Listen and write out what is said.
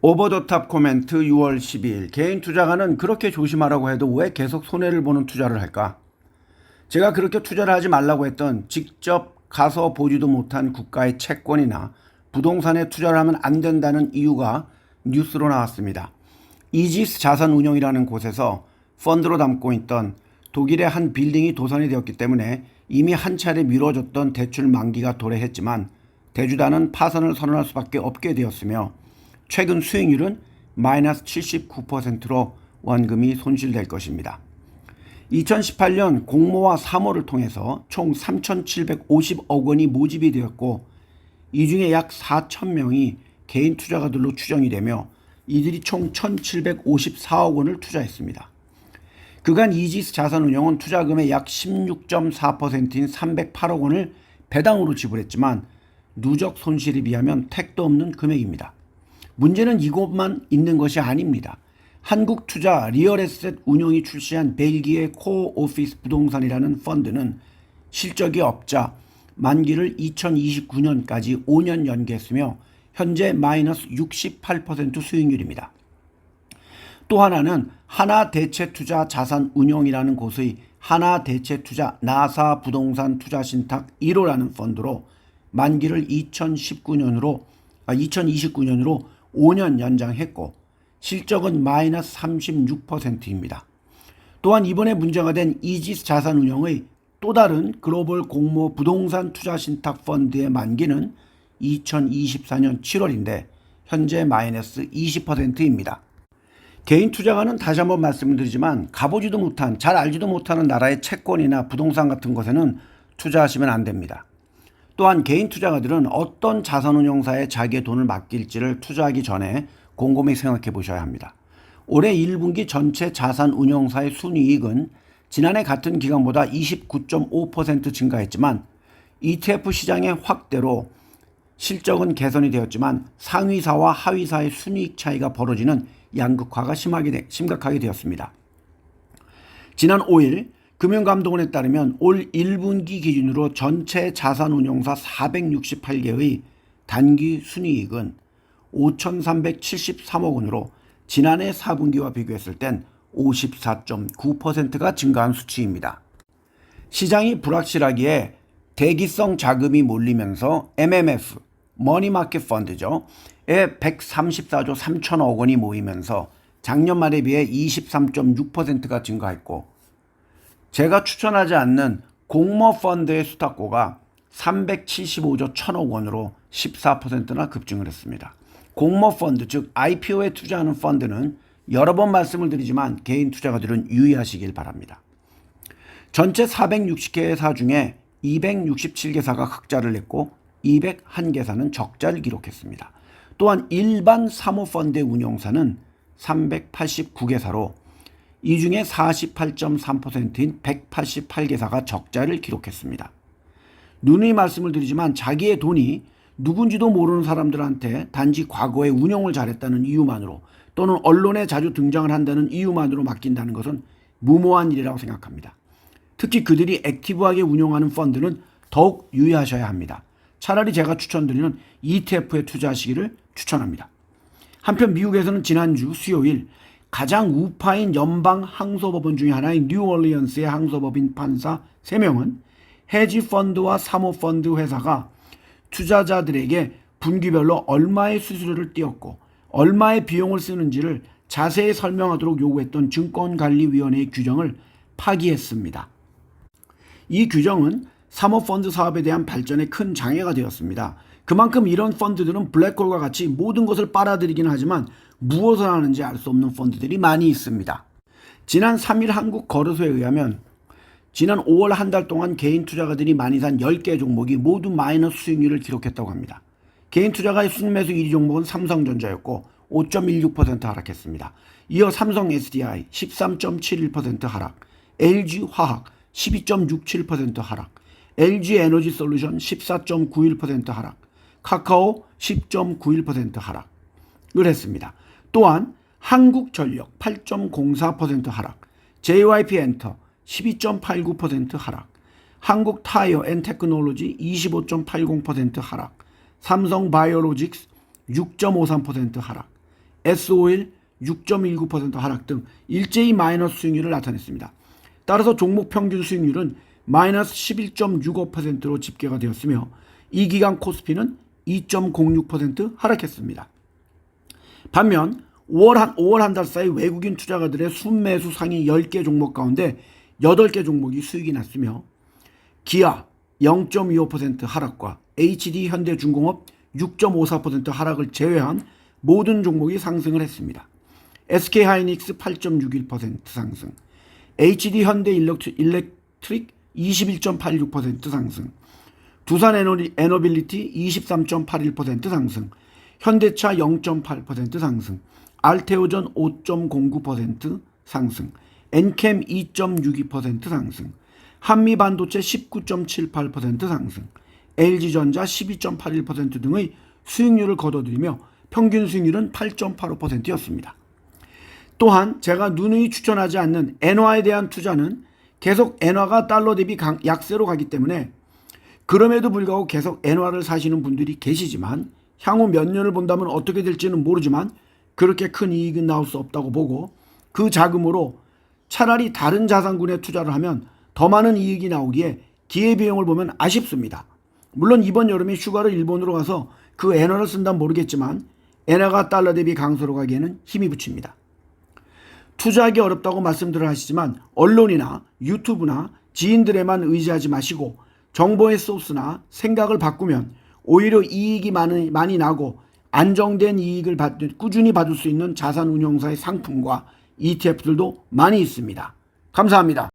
오버더탑 코멘트 6월 12일 개인 투자가는 그렇게 조심하라고 해도 왜 계속 손해를 보는 투자를 할까? 제가 그렇게 투자를 하지 말라고 했던 직접 가서 보지도 못한 국가의 채권이나 부동산에 투자를 하면 안 된다는 이유가 뉴스로 나왔습니다. 이지스 자산운용이라는 곳에서 펀드로 담고 있던 독일의 한 빌딩이 도산이 되었기 때문에 이미 한 차례 미뤄졌던 대출 만기가 도래했지만 대주단은 파산을 선언할 수밖에 없게 되었으며 최근 수익률은 마이너스 79%로 원금이 손실될 것입니다. 2018년 공모와 사모를 통해서 총 3,750억 원이 모집이 되었고 이 중에 약 4,000명이 개인 투자가들로 추정이 되며 이들이 총 1,754억 원을 투자했습니다. 그간 이지스 자산운용은 투자금의 약 16.4%인 308억 원을 배당으로 지불했지만 누적 손실에 비하면 택도 없는 금액입니다. 문제는 이것만 있는 것이 아닙니다. 한국투자 리얼에셋 운용이 출시한 벨기에 코어 오피스 부동산이라는 펀드는 실적이 없자 만기를 2029년까지 5년 연기했으며 현재 마이너스 68% 수익률입니다. 또 하나는 하나대체투자 자산운용이라는 곳의 하나대체투자 나사 부동산 투자신탁 1호라는 펀드로 만기를 2029년으로 5년 연장했고 실적은 마이너스 36%입니다. 또한 이번에 문제가 된 이지스 자산운용의 또 다른 글로벌 공모 부동산 투자신탁 펀드의 만기는 2024년 7월인데 현재 마이너스 20%입니다. 개인 투자가는 다시 한번 말씀드리지만 가보지도 못한 잘 알지도 못하는 나라의 채권이나 부동산 같은 것에는 투자하시면 안 됩니다. 또한 개인 투자가들은 어떤 자산운용사에 자기의 돈을 맡길지를 투자하기 전에 곰곰이 생각해 보셔야 합니다. 올해 1분기 전체 자산운용사의 순이익은 지난해 같은 기간보다 29.5% 증가했지만 ETF 시장의 확대로 실적은 개선이 되었지만 상위사와 하위사의 순이익 차이가 벌어지는 양극화가 심각하게 되었습니다. 지난 5일 금융감독원에 따르면 올 1분기 기준으로 전체 자산운용사 468개의 단기 순이익은 5,373억 원으로 지난해 4분기와 비교했을 땐 54.9%가 증가한 수치입니다. 시장이 불확실하기에 대기성 자금이 몰리면서 MMF, 머니마켓 펀드죠. 에 134조 3천억 원이 모이면서 작년 말에 비해 23.6%가 증가했고 제가 추천하지 않는 공모 펀드의 수탁고가 375조 1천억 원으로 14%나 급증을 했습니다. 공모 펀드, 즉 IPO에 투자하는 펀드는 여러 번 말씀을 드리지만 개인 투자가들은 유의하시길 바랍니다. 전체 460개사 중에 267개사가 흑자를 냈고 201개사는 적자를 기록했습니다. 또한 일반 사모펀드의 운용사는 389개사로 이 중에 48.3%인 188개사가 적자를 기록했습니다. 누누이 말씀을 드리지만 자기의 돈이 누군지도 모르는 사람들한테 단지 과거에 운용을 잘했다는 이유만으로 또는 언론에 자주 등장을 한다는 이유만으로 맡긴다는 것은 무모한 일이라고 생각합니다. 특히 그들이 액티브하게 운용하는 펀드는 더욱 유의하셔야 합니다. 차라리 제가 추천드리는 ETF에 투자하시기를 추천합니다. 한편 미국에서는 지난주 수요일 가장 우파인 연방 항소법원 중에 하나인 뉴올리언스의 항소법인 판사 3명은 헤지펀드와 사모펀드 회사가 투자자들에게 분기별로 얼마의 수수료를 띄었고 얼마의 비용을 쓰는지를 자세히 설명하도록 요구했던 증권관리위원회의 규정을 파기했습니다. 이 규정은 사모펀드 사업에 대한 발전에 큰 장애가 되었습니다. 그만큼 이런 펀드들은 블랙홀과 같이 모든 것을 빨아들이긴 하지만 무엇을 하는지 알 수 없는 펀드들이 많이 있습니다. 지난 3일 한국거래소에 의하면 지난 5월 한 달 동안 개인 투자가들이 많이 산 10개 종목이 모두 마이너스 수익률을 기록했다고 합니다. 개인 투자가의 순매수 1위 종목은 삼성전자였고 5.16% 하락했습니다. 이어 삼성 SDI 13.71% 하락, LG화학 12.67% 하락, LG에너지솔루션 14.91% 하락, 카카오 10.91% 하락을 했습니다. 또한 한국전력 8.04% 하락, JYP엔터 12.89% 하락, 한국타이어앤테크놀로지 25.80% 하락, 삼성바이오로직스 6.53% 하락, S-오일 6.19% 하락 등 일제히 마이너스 수익률을 나타냈습니다. 따라서 종목 평균 수익률은 마이너스 11.65%로 집계가 되었으며 이 기간 코스피는 2.06% 하락했습니다. 반면 5월 한 달 사이 외국인 투자가들의 순매수 상위 10개 종목 가운데 8개 종목이 수익이 났으며 기아 0.25% 하락과 HD 현대중공업 6.54% 하락을 제외한 모든 종목이 상승을 했습니다. SK하이닉스 8.61% 상승, HD 현대일렉트릭 21.86% 상승, 두산에너빌리티 23.81% 상승, 현대차 0.8% 상승, 알테오전 5.09% 상승, 엔캠 2.62% 상승, 한미반도체 19.78% 상승, LG전자 12.81% 등의 수익률을 거둬들이며 평균 수익률은 8.85%였습니다. 또한 제가 누누이 추천하지 않는 엔화에 대한 투자는 계속 엔화가 달러 대비 약세로 가기 때문에 그럼에도 불구하고 계속 엔화를 사시는 분들이 계시지만 향후 몇 년을 본다면 어떻게 될지는 모르지만 그렇게 큰 이익은 나올 수 없다고 보고 그 자금으로 차라리 다른 자산군에 투자를 하면 더 많은 이익이 나오기에 기회비용을 보면 아쉽습니다. 물론 이번 여름에 휴가를 일본으로 가서 그 엔화를 쓴다면 모르겠지만 엔화가 달러 대비 강세로 가기에는 힘이 붙입니다. 투자하기 어렵다고 말씀들을 하시지만 언론이나 유튜브나 지인들에만 의지하지 마시고 정보의 소스나 생각을 바꾸면 오히려 이익이 많이 나고 안정된 이익을 꾸준히 받을 수 있는 자산운용사의 상품과 ETF들도 많이 있습니다. 감사합니다.